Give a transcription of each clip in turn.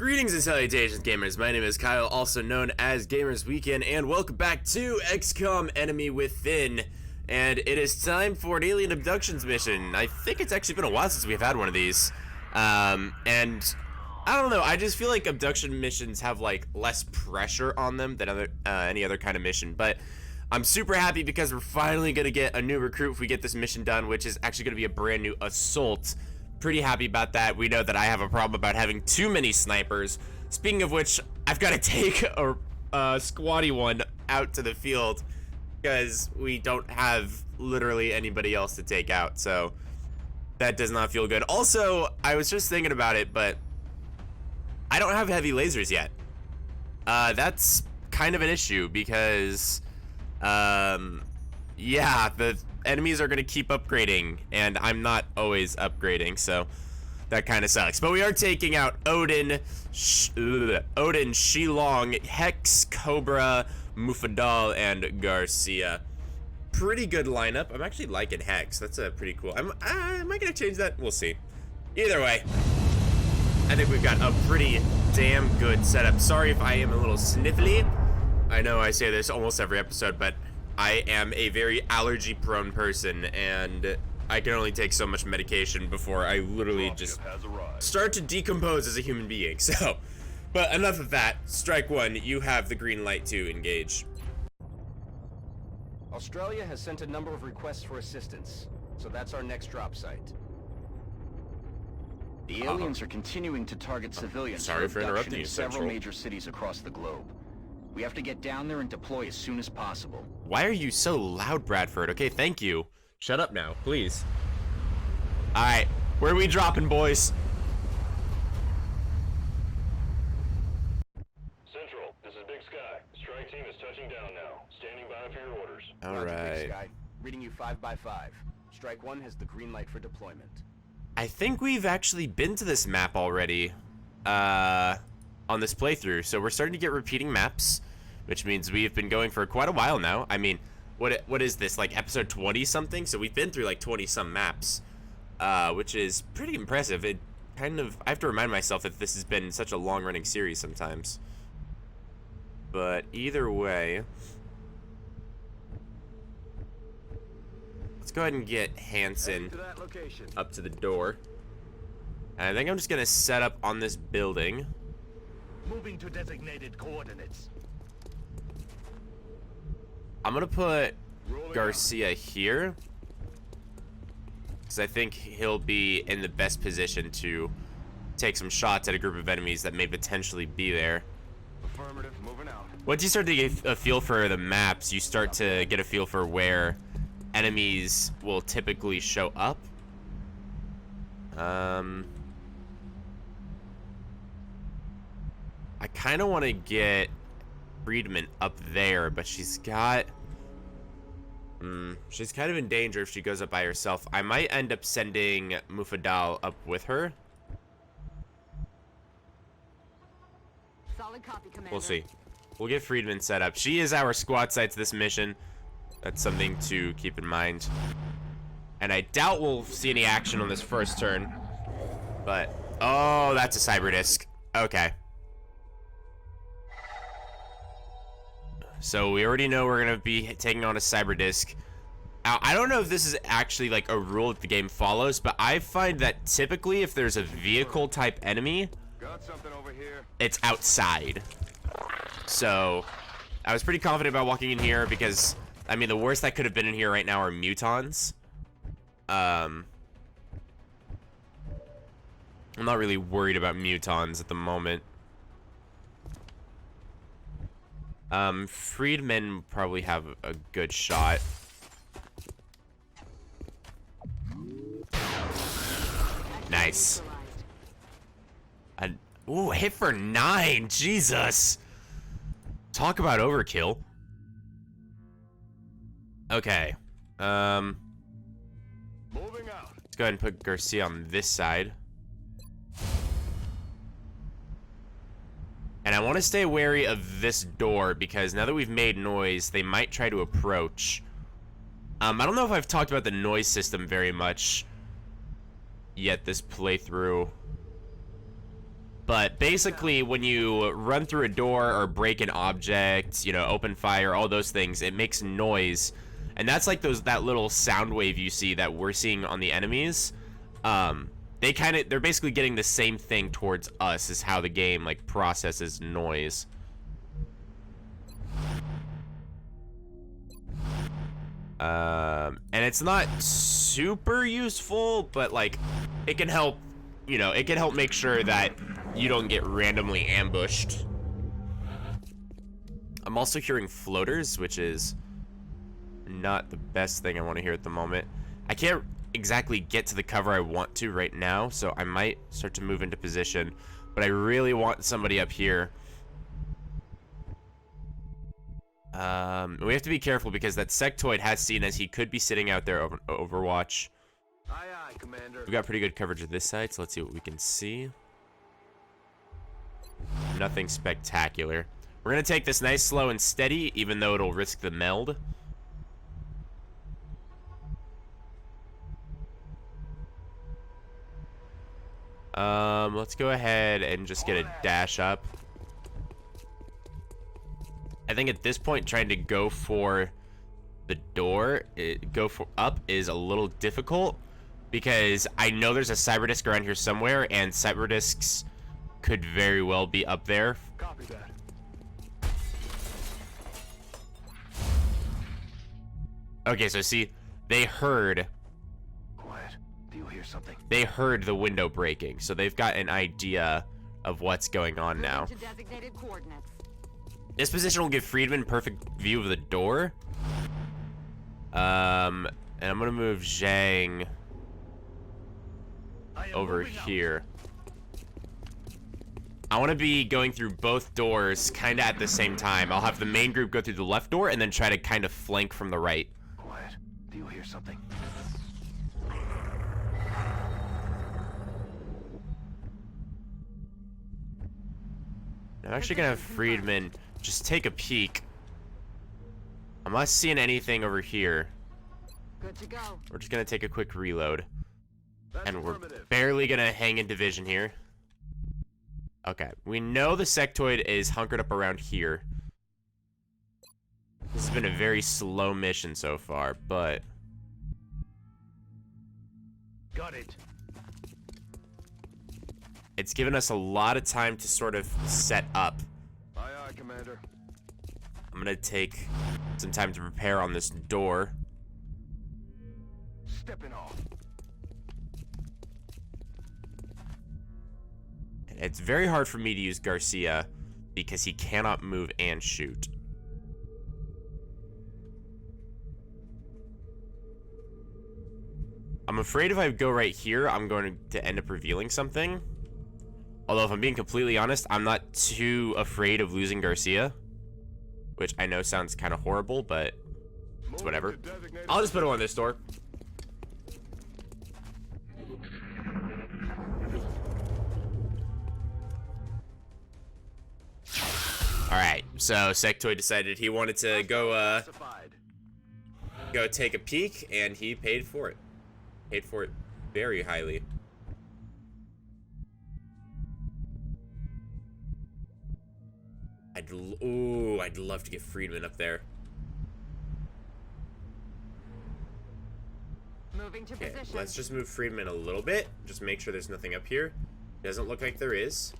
Greetings and salutations, gamers. My name is Kyle, also known as Gamers Weekend, and welcome back to XCOM Enemy Within. And it is time for an alien abductions mission. I think it's actually been a while since we've had one of these. And I don't know, I just feel like abduction missions have like less pressure on them than any other kind of mission. But I'm super happy because we're finally gonna get a new recruit if we get this mission done, which is actually gonna be a brand new assault. Pretty happy about that. We know that I have a problem about having too many snipers. Speaking of which, I've got to take a squatty one out to the field because we don't have literally anybody else to take out, so that does not feel good. Also, I was just thinking about it, but I don't have heavy lasers yet. That's kind of an issue because yeah, the enemies are going to keep upgrading, and I'm not always upgrading, so that kind of sucks. But we are taking out Odin, Shilong, Hex, Cobra, Mufadal, and Garcia. Pretty good lineup. I'm actually liking Hex. That's a pretty cool. Am I going to change that? We'll see. Either way, I think we've got a pretty damn good setup. Sorry if I am a little sniffly. I know I say this almost every episode, but I am a very allergy-prone person, and I can only take so much medication before I literally just start to decompose as a human being. So, but enough of that. Strike one, you have the green light to engage. Australia has sent a number of requests for assistance, so that's our next drop site. The aliens are continuing to target civilians. Sorry for interrupting you, several Central. major cities across the globe. We have to get down there and deploy as soon as possible. Why are you so loud, Bradford? Okay, thank you. Shut up now, please. Alright, where are we dropping, boys? Central, this is Big Sky. Strike team is touching down now. Standing by for your orders. Roger, Big Alright. Sky. Reading you 5x5. Strike 1 has the green light for deployment. I think we've actually been to this map already. On this playthrough, so we're starting to get repeating maps, which means we've been going for quite a while now. I mean, what is this, like episode 20 something? So we've been through like 20 some maps, which is pretty impressive. It kind of, I have to remind myself that this has been such a long running series sometimes, but either way, let's go ahead and get Hanson up to the door. And I think I'm just gonna set up on this building. Moving to designated coordinates. I'm gonna put Garcia here because I think he'll be in the best position to take some shots at a group of enemies that may potentially be there. Affirmative, moving out. Once you start to get a feel for the maps, you start to get a feel for where enemies will typically show up. I kind of want to get Friedman up there, but she's got... she's kind of in danger if she goes up by herself. I might end up sending Mufadal up with her. Solid copy, Commander. We'll see. We'll get Friedman set up. She is our squad sites this mission. That's something to keep in mind. And I doubt we'll see any action on this first turn. But, oh, that's a cyber disc. Okay. So we already know we're gonna be taking on a cyber disc. Now, I don't know if this is actually like a rule that the game follows, but I find that typically if there's a vehicle type enemy, Got something over here. it's outside. So I was pretty confident about walking in here because, I mean, the worst that could have been in here right now are mutons. I'm not really worried about mutons at the moment. Friedman probably have a good shot. Nice. Ooh, hit for 9. Jesus. Talk about overkill. Okay. Moving out. Let's go ahead and put Garcia on this side. And I want to stay wary of this door because now that we've made noise, they might try to approach. I don't know if I've talked about the noise system very much yet this playthrough. But basically, when you run through a door or break an object, you know, open fire, all those things, it makes noise. And that's like that little sound wave you see that we're seeing on the enemies. They're basically getting the same thing towards us, is how the game like processes noise. And it's not super useful, but like it can help, you know, it can help make sure that you don't get randomly ambushed. I'm also hearing floaters, which is not the best thing I want to hear at the moment. I can't exactly get to the cover I want to right now, so I might start to move into position, but I really want somebody up here. We have to be careful because that sectoid has seen us. He could be sitting out there over Overwatch. Aye, aye, Commander. We've got pretty good coverage of this side, so let's see what we can see. Nothing spectacular. We're gonna take this nice, slow, and steady, even though it'll risk the meld. Let's go ahead and just get a dash up. I think at this point, trying to go for the door, up is a little difficult because I know there's a cyber disc around here somewhere, and cyber discs could very well be up there. Copy that. Okay, so see, they heard. Quiet. Do you hear something? They heard the window breaking, so they've got an idea of what's going on now. To designated coordinates. This position will give Friedman perfect view of the door. And I'm gonna move Zhang over here. I want to be going through both doors kind of at the same time. I'll have the main group go through the left door and then try to kind of flank from the right. Quiet. Do you hear something? I'm actually gonna have Friedman just take a peek. I'm not seeing anything over here. Good to go. We're just gonna take a quick reload. And we're barely gonna hang in division here. Okay, we know the sectoid is hunkered up around here. This has been a very slow mission so far, but Got it. it's given us a lot of time to sort of set up. Aye, aye, Commander. I'm gonna take some time to prepare on this door. Stepping off. It's very hard for me to use Garcia because he cannot move and shoot. I'm afraid if I go right here, I'm going to end up revealing something. Although, if I'm being completely honest, I'm not too afraid of losing Garcia. Which I know sounds kind of horrible, but it's whatever. I'll just put him on this door. Alright, so Sectoid decided he wanted to go take a peek, and he paid for it. Paid for it very highly. I'd love to get Friedman up there. Moving to Okay, position. let's just move Friedman a little bit. Just make sure there's nothing up here. Doesn't look like there is.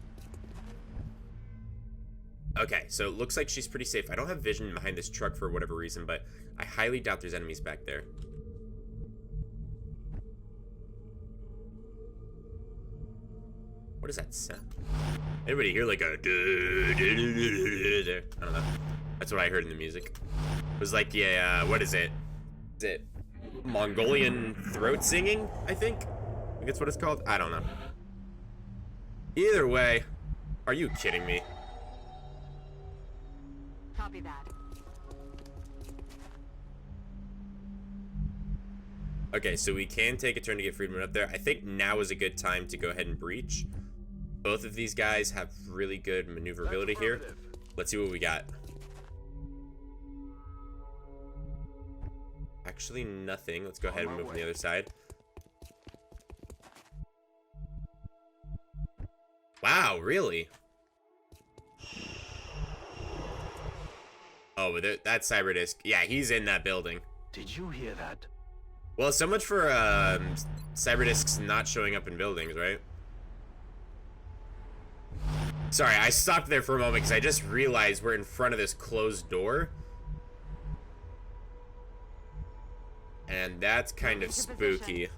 Okay, so it looks like she's pretty safe. I don't have vision behind this truck for whatever reason, but I highly doubt there's enemies back there. What is that sound? Anybody hear like a there? I don't know. That's what I heard in the music. It was like, yeah, what is it? Is it Mongolian throat singing, I think? I think that's what it's called. I don't know. Either way, are you kidding me? Copy that. Okay, so we can take a turn to get Friedman up there. I think now is a good time to go ahead and breach. Both of these guys have really good maneuverability here. Let's see what we got. Actually, nothing. Let's go ahead and move on the other side. Wow, really? Oh, that's Cyberdisk. Yeah, he's in that building. Did you hear that? Well, so much for Cyberdisks not showing up in buildings, right? Sorry, I stopped there for a moment because I just realized we're in front of this closed door. And that's kind of spooky.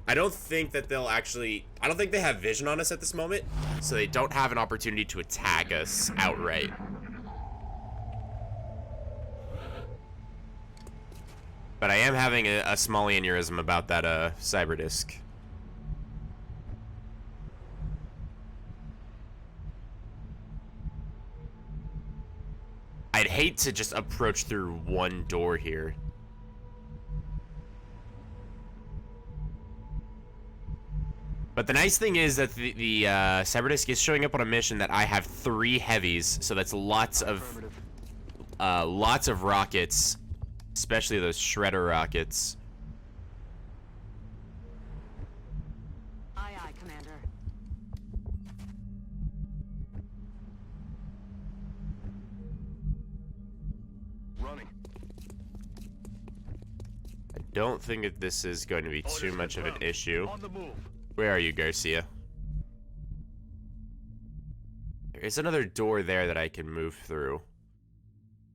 I don't think that they'll actually... I don't think they have vision on us at this moment, so they don't have an opportunity to attack us outright. But I am having a small aneurysm about that Cyberdisk. I'd hate to just approach through one door here. But the nice thing is that the Cyberdisk is showing up on a mission that I have 3 heavies, so that's lots of rockets, especially those shredder rockets. Aye, aye, Commander. Running. I don't think that this is going to be too much of an issue. On the move. Where are you, Garcia? There's another door there that I can move through.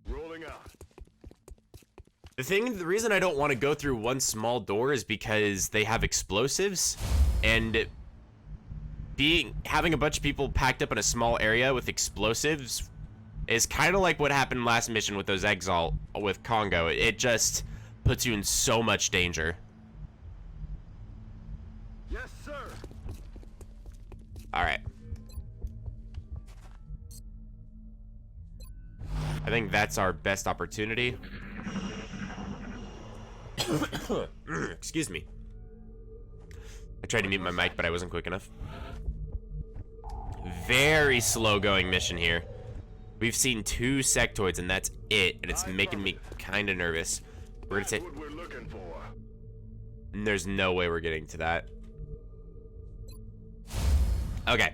Rolling out. The reason I don't want to go through one small door is because they have explosives, and having a bunch of people packed up in a small area with explosives is kind of like what happened last mission with those Exalt with Congo. It just puts you in so much danger. Yes, sir. All right. I think that's our best opportunity. Excuse me. I tried to mute my mic, but I wasn't quick enough. Very slow going mission here. We've seen 2 sectoids, and that's it, and it's making me kind of nervous. We're gonna take... What we're looking for. And there's no way we're getting to that. Okay.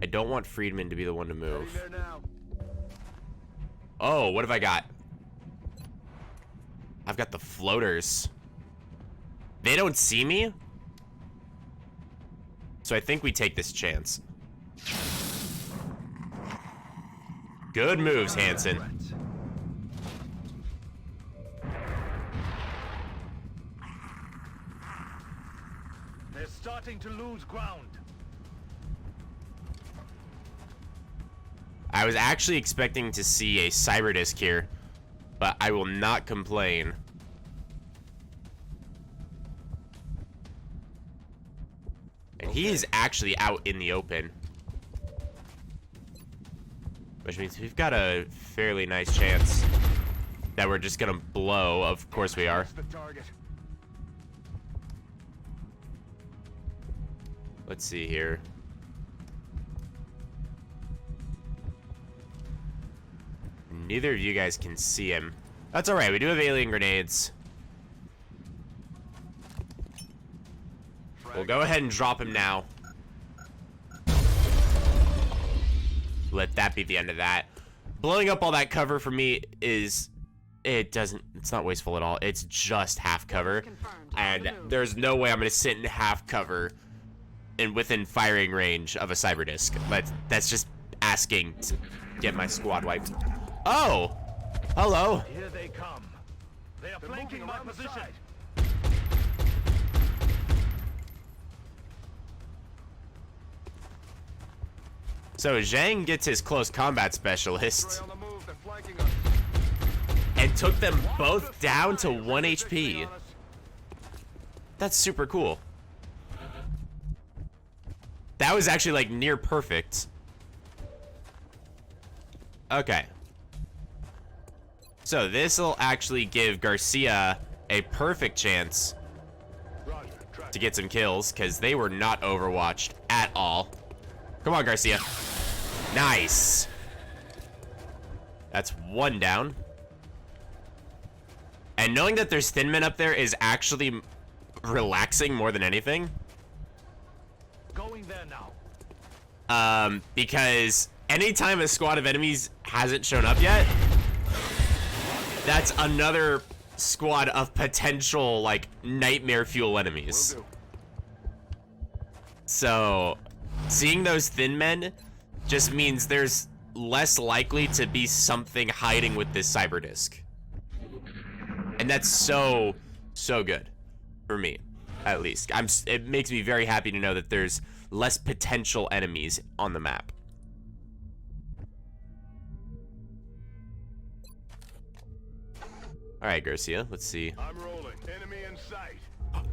I don't want Friedman to be the one to move. There now. Oh, what have I got? I've got the floaters. They don't see me? So I think we take this chance. Good moves, Hansen. They're starting to lose ground. I was actually expecting to see a Cyberdisk here, but I will not complain. And he is actually out in the open. Which means we've got a fairly nice chance that we're just gonna blow. Of course we are. That's the target. Let's see here. Neither of you guys can see him. That's alright, we do have alien grenades. We'll go ahead and drop him now. Let that be the end of that. Blowing up all that cover for me is... it's not wasteful at all. It's just half cover. And there's no way I'm going to sit in half cover and within firing range of a Cyberdisk. But that's just asking to get my squad wiped. Oh! Hello! Here they come. They are flanking my position. So Zhang gets his close combat specialist On the move. They're flanking us. and took them both down to 1 HP. That's super cool. That was actually like near perfect. Okay. So this will actually give Garcia a perfect chance to get some kills because they were not overwatched at all. Come on, Garcia. Nice. That's 1 down. And knowing that there's thin men up there is actually relaxing more than anything. Going going there now. Because anytime a squad of enemies hasn't shown up yet, that's another squad of potential, like, nightmare fuel enemies. So, seeing those thin men just means there's less likely to be something hiding with this cyber disc. And that's so good for me, at least. It makes me very happy to know that there's less potential enemies on the map. All right, Garcia, let's see. I'm rolling. Enemy in sight.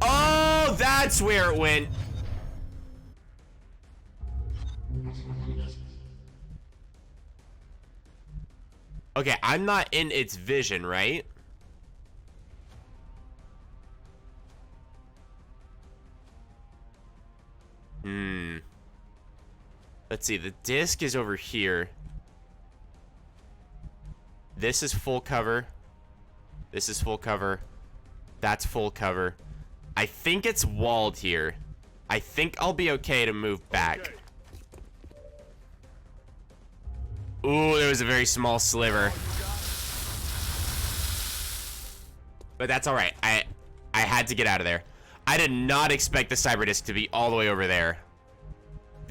Oh, that's where it went. Okay, I'm not in its vision, right? Let's see, the disc is over here. This is full cover. This is full cover. That's full cover. I think it's walled here. I think I'll be okay to move back. Okay. Ooh, there was a very small sliver. But that's all right. I had to get out of there. I did not expect the cyber disc to be all the way over there.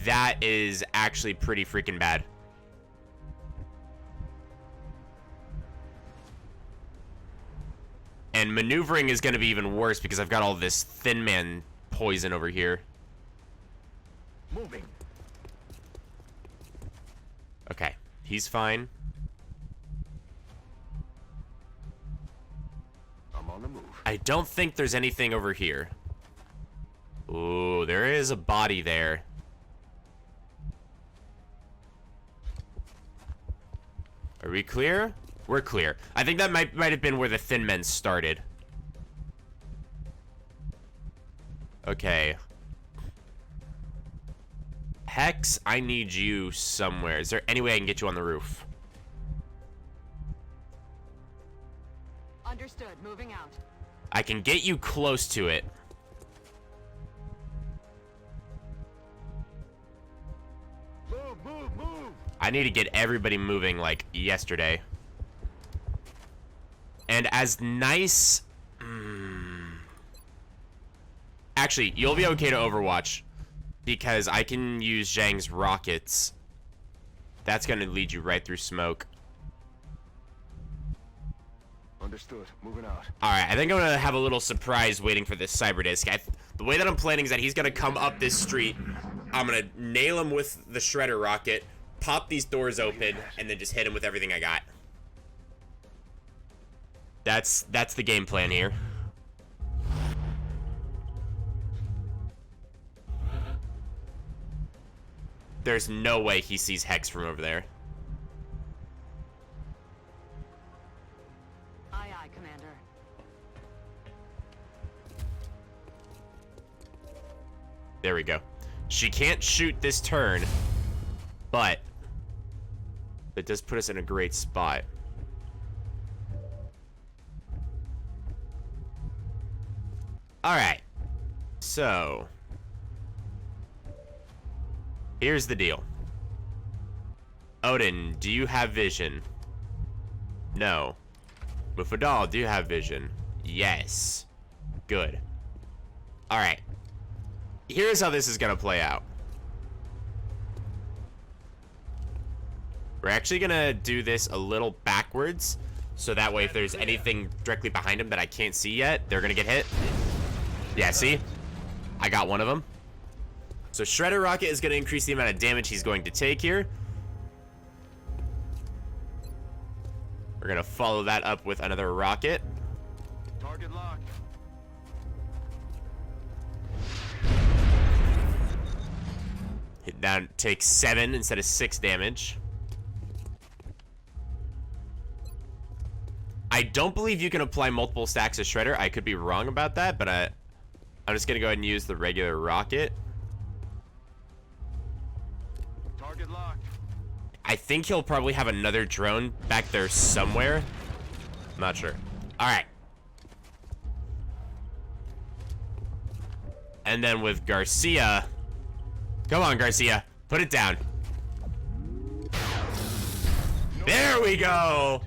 That is actually pretty freaking bad. And maneuvering is going to be even worse because I've got all this thin man poison over here. Moving. Okay, he's fine. I'm on the move. I don't think there's anything over here. Ooh, there is a body there. Are we clear? We're clear. I think that might have been where the thin men started. Okay. Hex, I need you somewhere. Is there any way I can get you on the roof? Understood. Moving out. I can get you close to it. Move. I need to get everybody moving like yesterday. And as nice... Actually, you'll be okay to Overwatch. Because I can use Zhang's rockets. That's going to lead you right through smoke. Understood. Moving out. Alright, I think I'm going to have a little surprise waiting for this cyber disc. The way that I'm planning is that he's going to come up this street. I'm going to nail him with the shredder rocket, pop these doors open, and then just hit him with everything I got. That's the game plan here. There's no way he sees Hex from over there. Aye, Commander. There we go. She can't shoot this turn, but it does put us in a great spot. Alright. So here's the deal. Odin, do you have vision? No. Mufadal, do you have vision? Yes. Good. Alright. Here's how this is gonna play out. We're actually gonna do this a little backwards, so that way if there's anything directly behind him that I can't see yet, they're gonna get hit. Yeah, see? I got one of them. So Shredder Rocket is gonna increase the amount of damage he's going to take here. We're gonna follow that up with another rocket. Target locked. Hit down, take 7 instead of 6 damage. I don't believe you can apply multiple stacks of Shredder. I could be wrong about that, but I'm just gonna go ahead and use the regular rocket. Target locked. I think he'll probably have another drone back there somewhere. I'm not sure. Alright. And then with Garcia, Come on, Garcia. Put it down. There we go.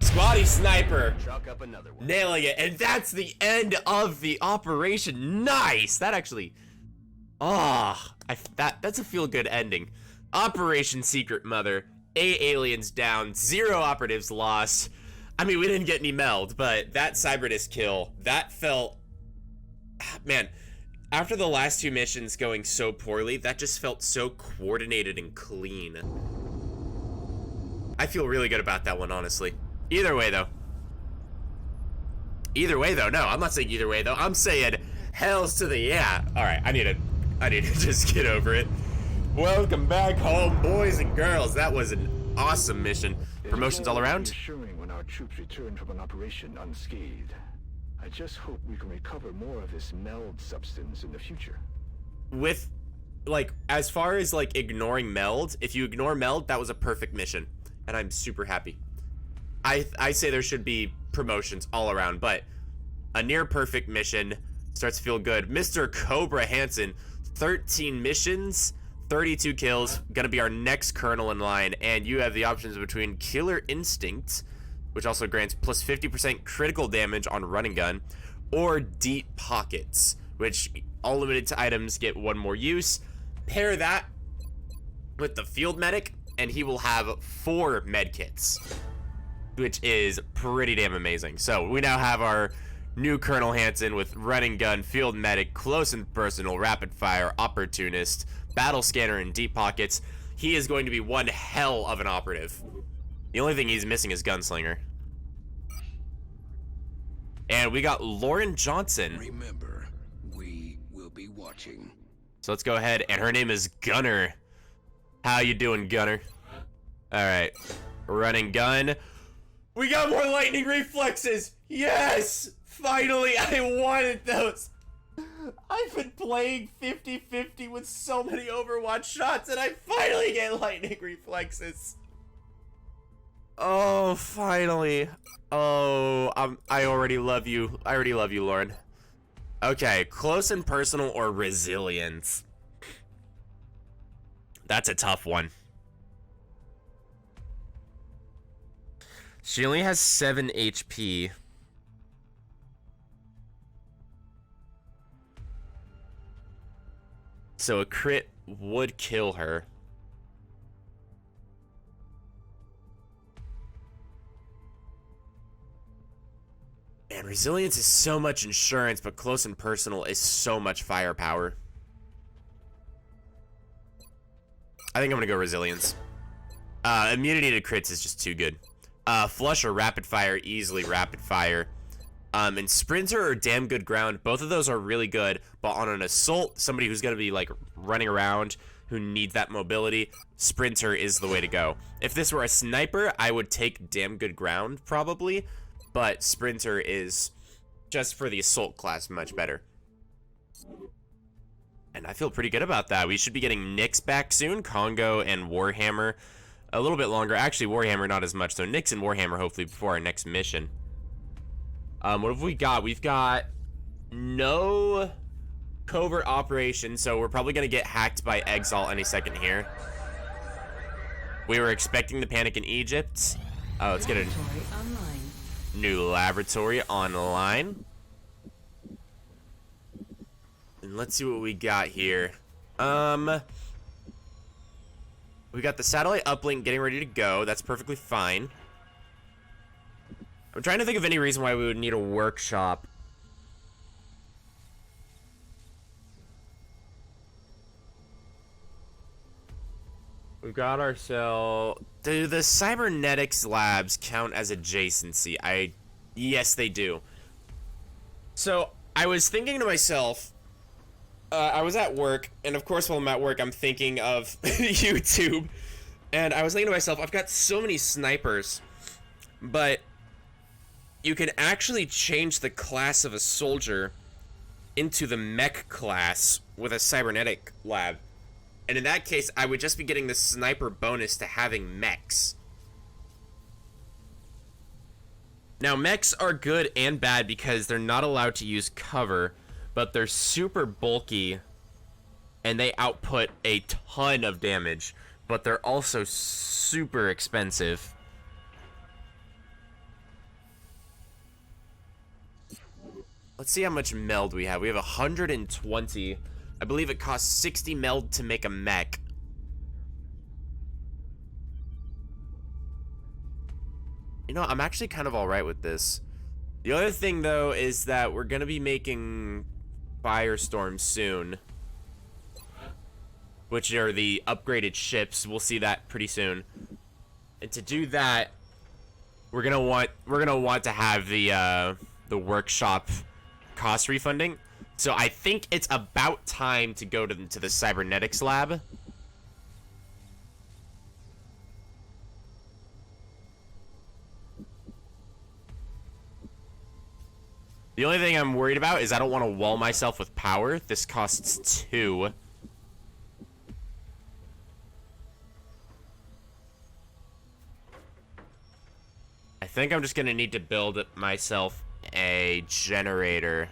Squatty sniper. Chalk up another one. Nailing it. And that's the end of the operation. Nice. That actually... that's a feel-good ending. Operation Secret Mother. 8 aliens down. 0 operatives lost. I mean, we didn't get any meld, but that Cybernus kill, that felt... Man, after the last 2 missions going so poorly, that just felt so coordinated and clean. I feel really good about that one, honestly. Either way, though. No, I'm not saying either way, though. I'm saying hells to the yeah. All right, I need to just get over it. Welcome back home, boys and girls. That was an awesome mission. Promotions all around. Reassuring when our troops return from an operation unscathed. I just hope we can recover more of this meld substance in the future. With, like, as far as, like, ignoring meld, if you ignore meld, that was a perfect mission. And I'm super happy. I say there should be promotions all around, but a near perfect mission starts to feel good. Mr. Cobra Hansen, 13 missions, 32 kills, gonna be our next colonel in line, and you have the options between Killer Instinct, which also grants plus 50% critical damage on run and gun, or Deep Pockets, which all limited items get 1 more use. Pair that with the Field Medic, and he will have 4 med kits, which is pretty damn amazing. So we now have our new Colonel Hansen with run and gun, Field Medic, close and personal, rapid fire, opportunist, battle scanner, and Deep Pockets. He is going to be one hell of an operative. The only thing he's missing is Gunslinger. And we got Lauren Johnson. Remember, we will be watching. So let's go ahead, and her name is Gunner. How you doing, Gunner? Alright. Run and gun. We got more lightning reflexes! Yes! Finally, I wanted those! I've been playing 50-50 with so many Overwatch shots, and I finally get lightning reflexes! Oh, finally. Oh, I already love you. I already love you, Lauren. Okay, close and personal or resilience. That's a tough one. She only has 7 HP. So a crit would kill her. Man, resilience is so much insurance, but close and personal is so much firepower. I think I'm gonna go resilience. Immunity to crits is just too good. Flush or rapid fire, easily rapid fire. And sprinter or damn good ground, both of those are really good, but on an assault, somebody who's gonna be like running around, who needs that mobility, sprinter is the way to go. If this were a sniper, I would take damn good ground probably, but sprinter is just for the assault class much better. And I feel pretty good about that. We should be getting Nyx back soon, Congo and Warhammer. A little bit longer. Actually, Warhammer not as much. So Nyx and Warhammer hopefully before our next mission. What have we got? We've got no covert operation, so we're probably going to get hacked by Exalt any second here. We were expecting the panic in Egypt. Oh, let's get a new laboratory online. And let's see what we got here. We got the satellite uplink getting ready to go. That's perfectly fine. I'm trying to think of any reason why we would need a workshop. We've got ourselves... Do the cybernetics labs count as adjacency? Yes, they do. So, I was thinking to myself... I was at work, and of course while I'm at work, I'm thinking of YouTube. And I was thinking to myself, I've got so many snipers, but you can actually change the class of a soldier into the mech class with a cybernetic lab. And in that case, I would just be getting the sniper bonus to having mechs. Now, mechs are good and bad because they're not allowed to use cover, but they're super bulky and they output a ton of damage, but they're also super expensive. Let's see how much meld we have. We have 120. I believe it costs 60 meld to make a mech. You know, I'm actually kind of alright with this. The other thing, though, is that we're going to be making Firestorm soon, which are the upgraded ships. We'll see that pretty soon. And to do that, we're gonna want to have the workshop cost refunding. So I think it's about time to go to the cybernetics lab. The only thing I'm worried about is I don't want to wall myself with power. This costs 2. I think I'm just gonna need to build myself a generator.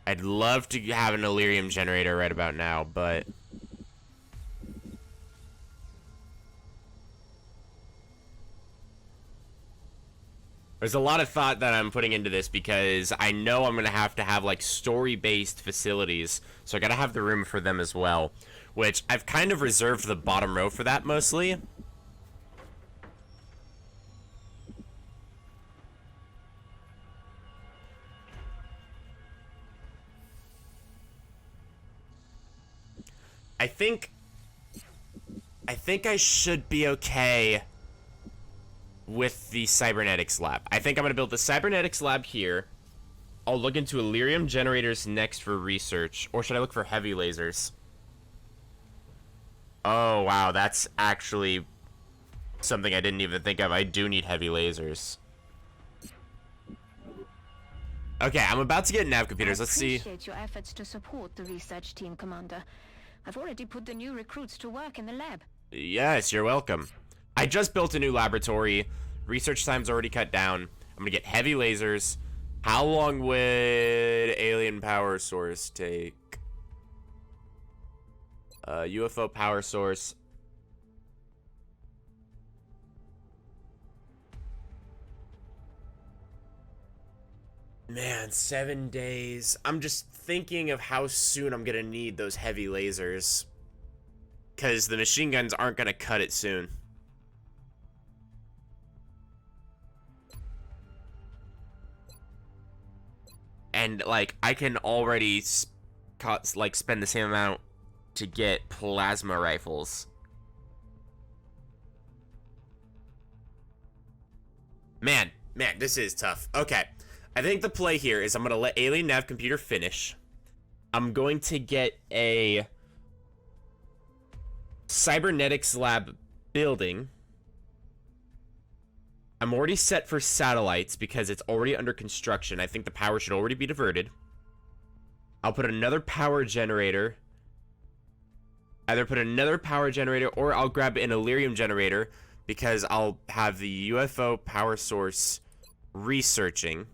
I'd love to have an Illyrium generator right about now, but there's a lot of thought that I'm putting into this because I know I'm gonna have to have like story-based facilities, so I gotta have the room for them as well, which I've kind of reserved the bottom row for that mostly. I think I should be okay with the cybernetics lab. I think I'm gonna build the cybernetics lab here. I'll look into Illyrium generators next for research, or should I look for heavy lasers? Oh wow, that's actually something I didn't even think of. I do need heavy lasers. Okay, I'm about to get nav computers. Let's see. I appreciate your efforts to support the research team, Commander. I've already put the new recruits to work in the lab. Yes, you're welcome. I just built a new laboratory. Research time's already cut down. I'm gonna get heavy lasers. How long would alien power source take? UFO power source. Man, 7 days. I'm just thinking of how soon I'm gonna need those heavy lasers, because the machine guns aren't gonna cut it soon. And like I can already spend the same amount to get plasma rifles. Man, this is tough. Okay, I think the play here is I'm gonna let Alien Nav Computer finish. I'm going to get a cybernetics lab building. I'm already set for satellites because it's already under construction. I think the power should already be diverted. I'll put another power generator. Either put another power generator or I'll grab an Illyrium generator because I'll have the UFO power source researching.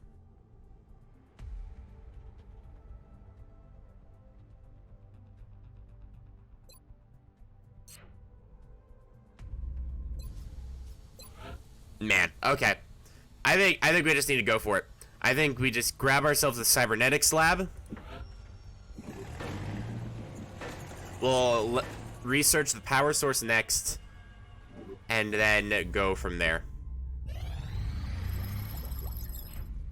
Man, okay. I think we just need to go for it. I think we just grab ourselves a cybernetics lab. We'll research the power source next, and then go from there.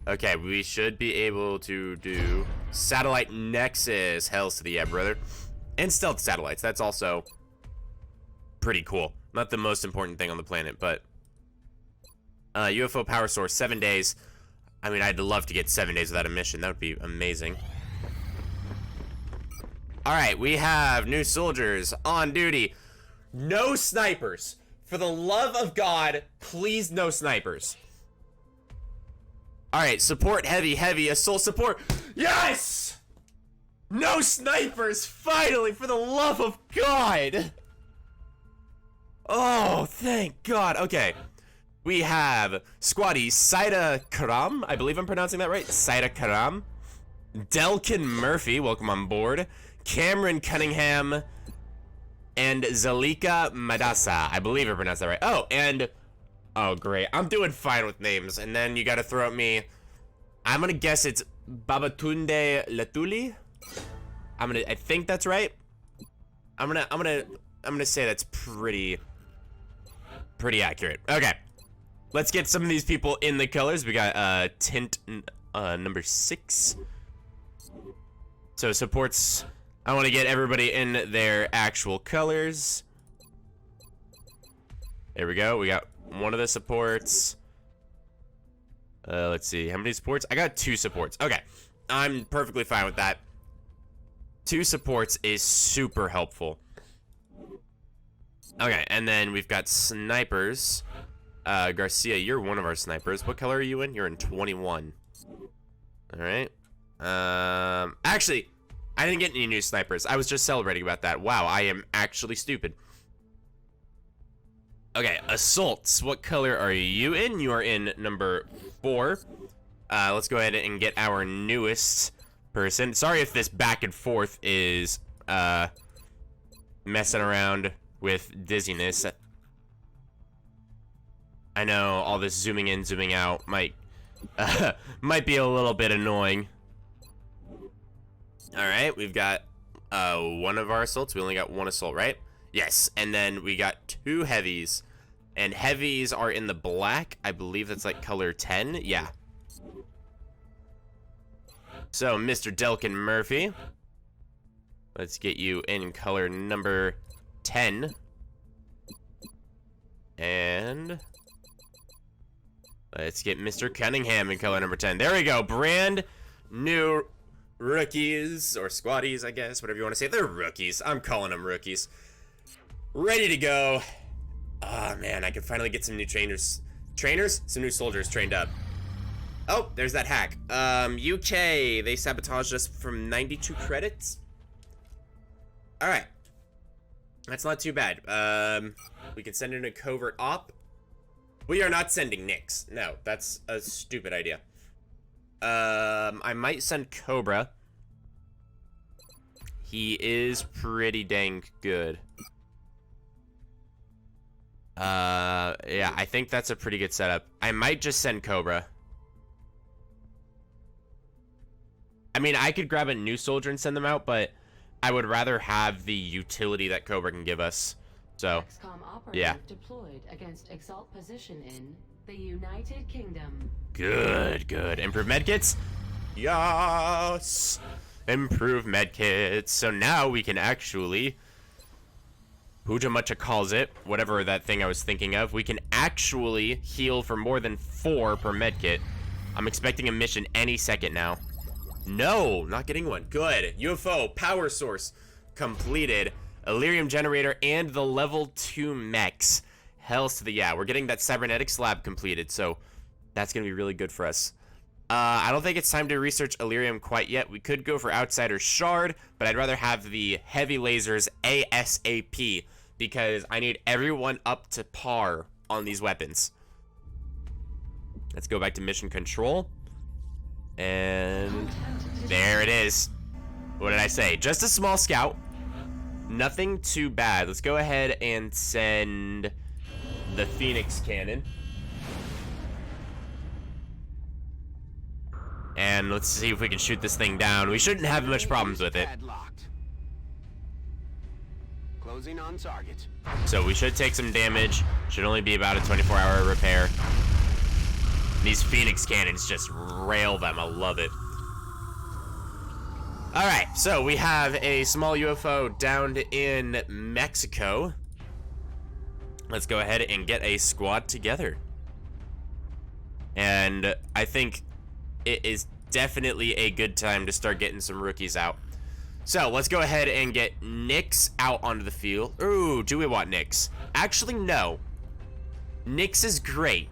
Okay, we should be able to do satellite nexus. Hells to the yeah, brother. And stealth satellites. That's also pretty cool. Not the most important thing on the planet, but UFO power source, 7 days. I mean, I'd love to get 7 days without a mission. That would be amazing. Alright, we have new soldiers on duty. No snipers. For the love of God, please no snipers. Alright, support heavy, assault support. Yes! No snipers, finally, for the love of God. Oh, thank God. Okay. We have Squatty Saida Karam. I believe I'm pronouncing that right. Saida Karam. Delkin Murphy, welcome on board. Cameron Cunningham, and Zalika Madasa. I believe I pronounced that right. Oh, and... Oh, great. I'm doing fine with names. And then you gotta throw at me... I'm gonna guess it's Babatunde Latuli. I think that's right. I'm gonna say that's pretty accurate. Okay. Let's get some of these people in the colors. We got tint number 6. So supports, I want to get everybody in their actual colors. There we go. We got one of the supports. Let's see. How many supports? I got 2 supports. Okay. I'm perfectly fine with that. 2 supports is super helpful. Okay, and then we've got snipers. Garcia, you're one of our snipers. What color are you in? You're in 21. Alright. Actually, I didn't get any new snipers. I was just celebrating about that. Wow, I am actually stupid. Okay, assaults. What color are you in? You are in number 4. Let's go ahead and get our newest person. Sorry if this back and forth is messing around with dizziness. I know all this zooming in, zooming out might be a little bit annoying. All right, we've got one of our assaults. We only got 1 assault, right? Yes, and then we got 2 heavies. And heavies are in the black. I believe that's like color 10. Yeah. So, Mr. Delkin Murphy. Let's get you in color number 10. And let's get Mr. Cunningham in color number 10. There we go. Brand new rookies, or squaddies, I guess, whatever you want to say. They're rookies. I'm calling them rookies. Ready to go. Oh, man, I can finally get some new trainers. Some new soldiers trained up. Oh, there's that hack. UK, they sabotaged us from 92 credits. All right. That's not too bad. We can send in a covert op. We are not sending Nyx. No, that's a stupid idea. I might send Cobra. He is pretty dang good. Yeah, I think that's a pretty good setup. I might just send Cobra. I mean, I could grab a new soldier and send them out, but I would rather have the utility that Cobra can give us. So, XCOM operative yeah. deployed against Exalt position in the United Kingdom. Good, good. Improve medkits? Yes! Improve medkits. So now we can actually... Pujamacha calls it, whatever that thing I was thinking of. We can actually heal for more than 4 per medkit. I'm expecting a mission any second now. No, not getting one. Good. UFO, power source, completed. Illyrium generator and the level 2 mechs. Hells to the yeah. We're getting that cybernetics lab completed, so that's going to be really good for us. I don't think it's time to research Illyrium quite yet. We could go for Outsider Shard, but I'd rather have the heavy lasers ASAP because I need everyone up to par on these weapons. Let's go back to mission control. And there it is. What did I say? Just a small scout. Nothing too bad. Let's go ahead and send the Phoenix Cannon. And let's see if we can shoot this thing down. We shouldn't have much problems with it. Closing on target. So we should take some damage. Should only be about a 24-hour repair. These Phoenix Cannons just rail them. I love it. Alright, so we have a small UFO downed in Mexico. Let's go ahead and get a squad together. And I think it is definitely a good time to start getting some rookies out. So let's go ahead and get Nyx out onto the field. Ooh, do we want Nyx? Actually, no. Nyx is great,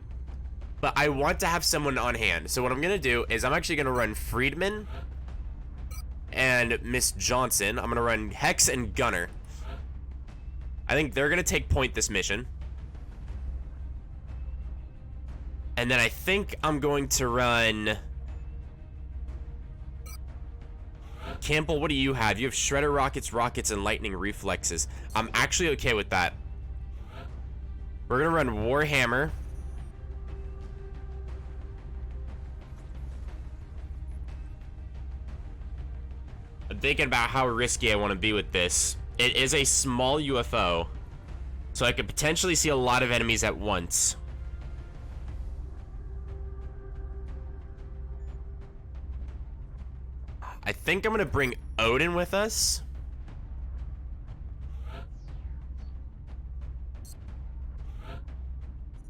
but I want to have someone on hand. So what I'm gonna do is I'm actually gonna run Friedman and Miss Johnson. I'm gonna run Hex and Gunner. I think they're gonna take point this mission. And then I think I'm going to run Campbell, what do you have? You have shredder rockets, and lightning reflexes. I'm actually okay with that. We're gonna run Warhammer. I'm thinking about how risky I want to be with this. It is a small UFO, so I could potentially see a lot of enemies at once. I think I'm gonna bring Odin with us.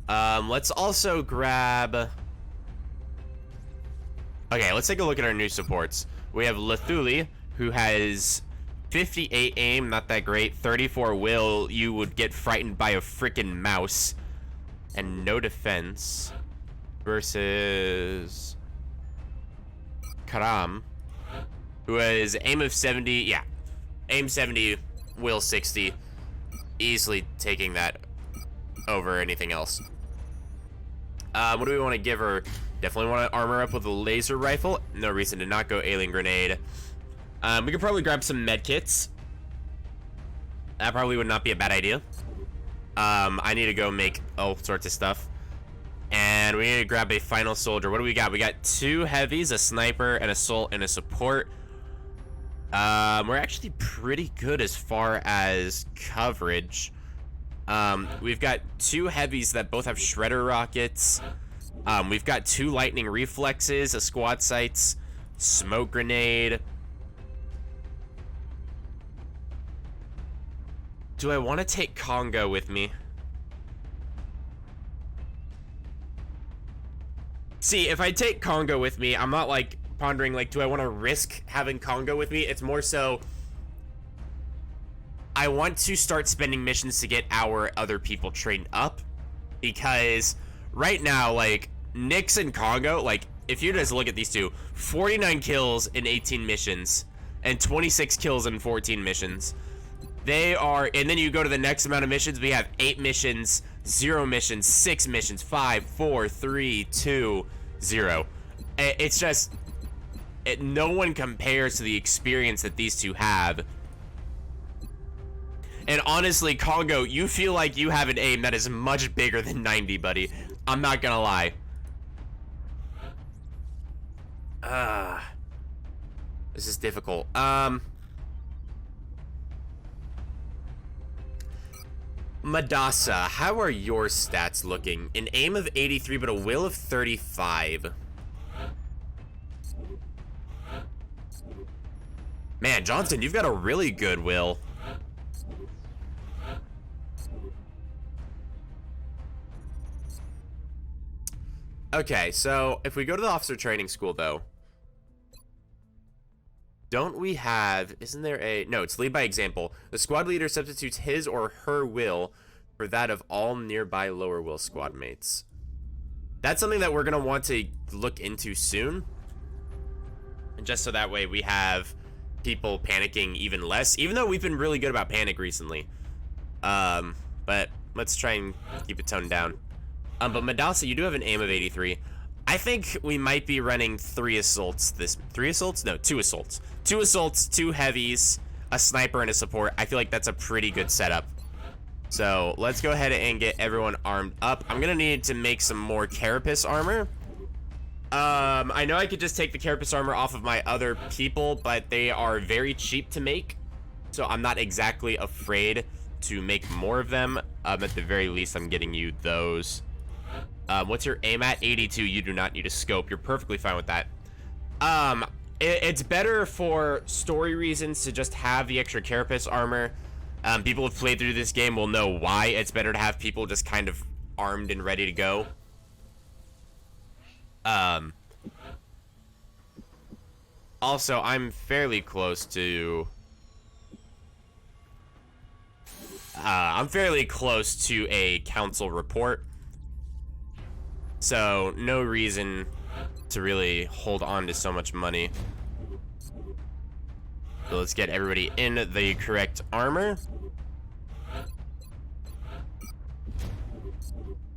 Let's also grab... Okay, let's take a look at our new supports. We have Lethuli, who has 58 aim, not that great. 34 will, you would get frightened by a freaking mouse. And no defense. Versus... Karam, who has aim of 70, yeah. Aim 70, will 60. Easily taking that over anything else. What do we want to give her? Definitely want to armor up with a laser rifle. No reason to not go alien grenade. We could probably grab some med kits. That probably would not be a bad idea. I need to go make all sorts of stuff. And we need to grab a final soldier. What do we got? We got 2 heavies, a sniper, an assault, and a support. We're actually pretty good as far as coverage. We've got 2 heavies that both have shredder rockets. We've got 2 lightning reflexes, a squad sights, smoke grenade. Do I want to take Congo with me? See, if I take Congo with me, I'm not like pondering like, do I want to risk having Congo with me? It's more so I want to start spending missions to get our other people trained up, because right now, like, Nyx and Congo, like, if you just look at these two, 49 kills in 18 missions and 26 kills in 14 missions. They are, and then you go to the next amount of missions, we have 8 missions, 0 missions, 6 missions, 5, 4, 3, 2, 0. It's just, no one compares to the experience that these two have. And honestly, Congo, you feel like you have an aim that is much bigger than 90, buddy. I'm not gonna lie. This is difficult. Madasa, how are your stats looking? An aim of 83, but a will of 35. Man, Johnson, you've got a really good will. Okay, so if we go to the officer training school, though, don't we have, isn't there a, no, it's lead by example. The squad leader substitutes his or her will for that of all nearby lower will squad mates. That's something that we're going to want to look into soon. And just so that way we have people panicking even less, even though we've been really good about panic recently. But let's try and keep it toned down. But Madasa, you do have an aim of 83. I think we might be running 3 assaults this... 3 assaults? No, 2 assaults. 2 assaults, 2 heavies, a sniper, and a support. I feel like that's a pretty good setup. So, let's go ahead and get everyone armed up. I'm gonna need to make some more carapace armor. I know I could just take the carapace armor off of my other people, but they are very cheap to make. So, I'm not exactly afraid to make more of them. At the very least, I'm getting you those. What's your aim at? 82. You do not need a scope. You're perfectly fine with that. It's better for story reasons to just have the extra carapace armor. People who've played through this game will know why it's better to have people just kind of armed and ready to go. Also, I'm fairly close to... a council report. So, no reason to really hold on to so much money. So let's get everybody in the correct armor.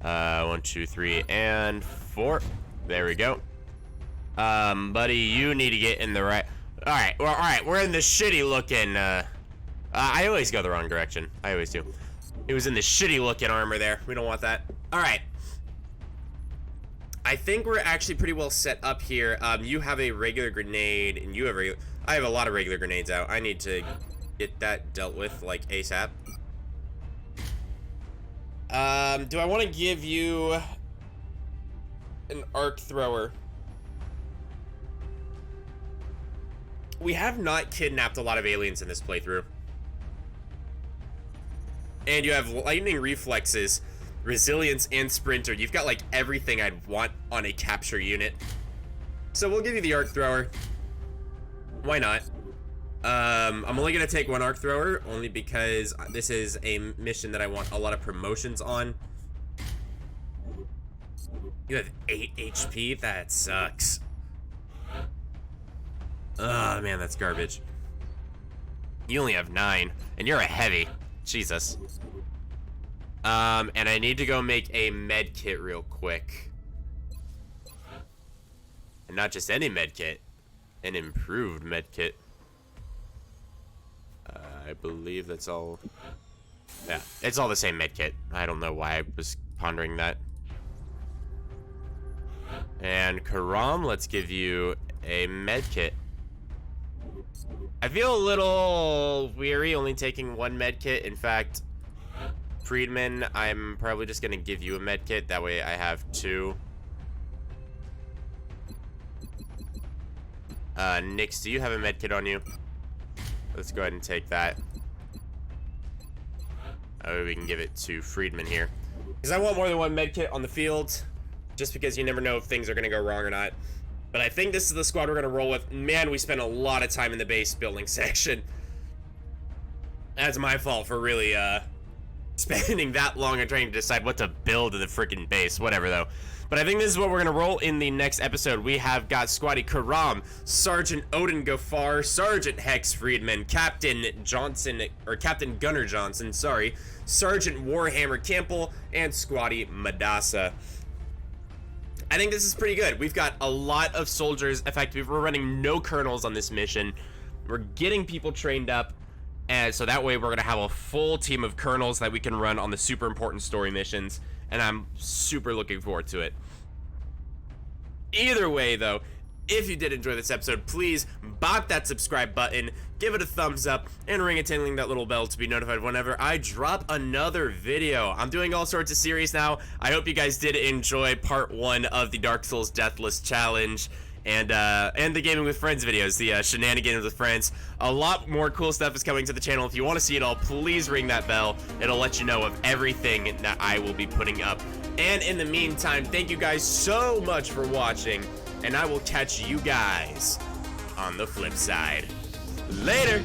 1, 2, 3, and 4. There we go. Buddy, you need to get in the right... Alright, well, alright, we're in the shitty looking, I always go the wrong direction. I always do. It was in the shitty looking armor there. We don't want that. Alright. I think we're actually pretty well set up here. You have a regular grenade, and you have I have a lot of regular grenades out. I need to get that dealt with, like, ASAP. Do I want to give you an arc thrower? We have not kidnapped a lot of aliens in this playthrough. And you have lightning reflexes, resilience, and sprinter. You've got like everything I'd want on a capture unit. So we'll give you the arc thrower. Why not? I'm only gonna take one arc thrower, only because this is a mission that I want a lot of promotions on. You have 8 HP? That sucks. Oh man, that's garbage. You only have 9, and you're a heavy. Jesus. And I need to go make a med kit real quick. And not just any med kit, an improved med kit. I believe that's all. Yeah, it's all the same med kit. I don't know why I was pondering that. And Karam, let's give you a med kit. I feel a little weary only taking one med kit. In fact, Friedman, I'm probably just gonna give you a med kit. That way I have 2. Nix, do you have a med kit on you? Let's go ahead and take that. Oh, we can give it to Friedman here. Because I want more than one med kit on the field. Just because you never know if things are gonna go wrong or not. But I think this is the squad we're gonna roll with. Man, we spent a lot of time in the base building section. That's my fault for really, spending that long and trying to decide what to build in the freaking base. Whatever, though. But I think this is what we're gonna roll in the next episode. We have got Squatty Karam, Sergeant Odin Gafar, Sergeant Hex Friedman, Captain Johnson, or Captain Gunnar Johnson, sorry, Sergeant Warhammer Campbell, and Squatty Madassa. I think this is pretty good. We've got a lot of soldiers. In fact, we're running no colonels on this mission. We're getting people trained up, and so that way we're gonna have a full team of colonels that we can run on the super important story missions, and I'm super looking forward to it. Either way, though, if you did enjoy this episode, please bop that subscribe button, give it a thumbs up, and ring a tingling that little bell to be notified whenever I drop another video. I'm doing all sorts of series now. I hope you guys did enjoy part 1 of the Dark Souls Deathless Challenge and the Gaming with Friends videos, the Shenanigans with Friends. A lot more cool stuff is coming to the channel. If you want to see it all, please ring that bell. It'll let you know of everything that I will be putting up. And in the meantime, thank you guys so much for watching, and I will catch you guys on the flip side. Later!